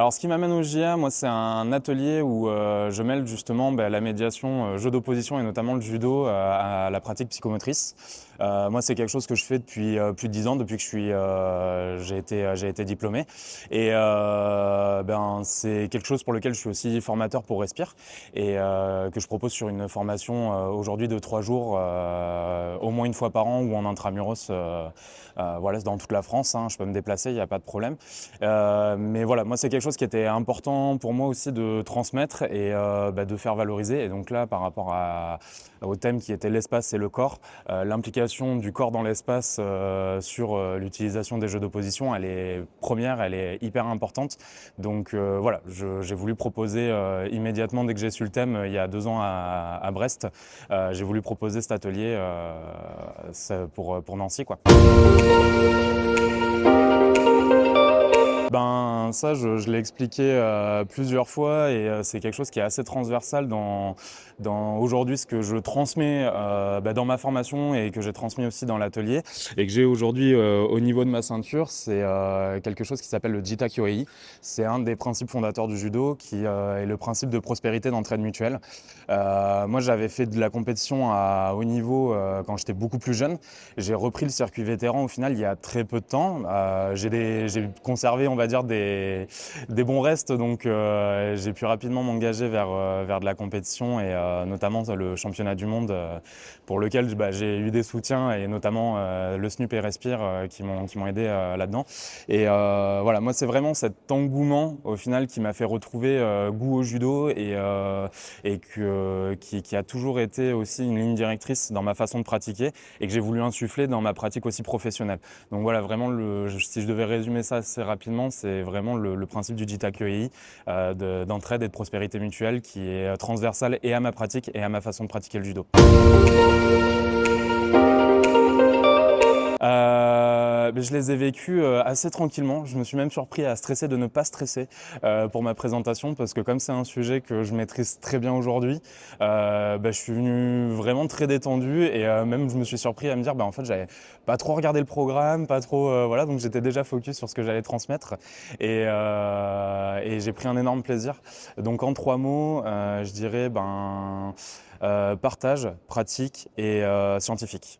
Alors, ce qui m'amène au JA, moi, c'est un atelier où je mêle justement la médiation jeu d'opposition et notamment le judo à la pratique psychomotrice. Moi, c'est quelque chose que je fais depuis plus de 10 ans, depuis que j'ai été diplômé. Et c'est quelque chose pour lequel je suis aussi formateur pour Respire et que je propose sur une formation aujourd'hui de 3 jours, au moins une fois par an ou en intramuros. Voilà, c'est dans toute la France, hein, je peux me déplacer, il n'y a pas de problème. Mais voilà, moi c'est quelque chose qui était important pour moi aussi de transmettre et de faire valoriser. Et donc là, par rapport au thème qui était l'espace et le corps, l'implication du corps dans l'espace sur l'utilisation des jeux d'opposition, elle est première, elle est hyper importante. Donc voilà, j'ai voulu proposer immédiatement, dès que j'ai su le thème, il y a 2 ans à Brest, j'ai voulu proposer cet atelier pour Nancy, quoi. Ben ça, je l'ai expliqué plusieurs fois et c'est quelque chose qui est assez transversal dans aujourd'hui ce que je transmets dans ma formation et que j'ai transmis aussi dans l'atelier et que j'ai aujourd'hui au niveau de ma ceinture. C'est quelque chose qui s'appelle le Jita Kyoei. C'est un des principes fondateurs du judo qui est le principe de prospérité, d'entraide mutuelle. Moi, j'avais fait de la compétition à haut niveau quand j'étais beaucoup plus jeune. J'ai repris le circuit vétéran au final il y a très peu de temps. J'ai conservé, on va dire, des bons restes, donc j'ai pu rapidement m'engager vers de la compétition et notamment le championnat du monde pour lequel j'ai eu des soutiens et notamment le SNUP et Respire qui m'ont aidé là-dedans. Et voilà, moi c'est vraiment cet engouement au final qui m'a fait retrouver goût au judo et qui a toujours été aussi une ligne directrice dans ma façon de pratiquer et que j'ai voulu insuffler dans ma pratique aussi professionnelle. Donc voilà, vraiment, si je devais résumer ça assez rapidement, c'est vraiment le principe du Jita Kyoei, d'entraide et de prospérité mutuelle qui est transversal et à ma pratique et à ma façon de pratiquer le judo. Je les ai vécus assez tranquillement. Je me suis même surpris à stresser de ne pas stresser pour ma présentation parce que comme c'est un sujet que je maîtrise très bien aujourd'hui, je suis venu vraiment très détendu et même je me suis surpris à me dire en fait j'avais pas trop regardé le programme, pas trop voilà, donc j'étais déjà focus sur ce que j'allais transmettre et j'ai pris un énorme plaisir. Donc en 3 mots, je dirais partage, pratique et scientifique.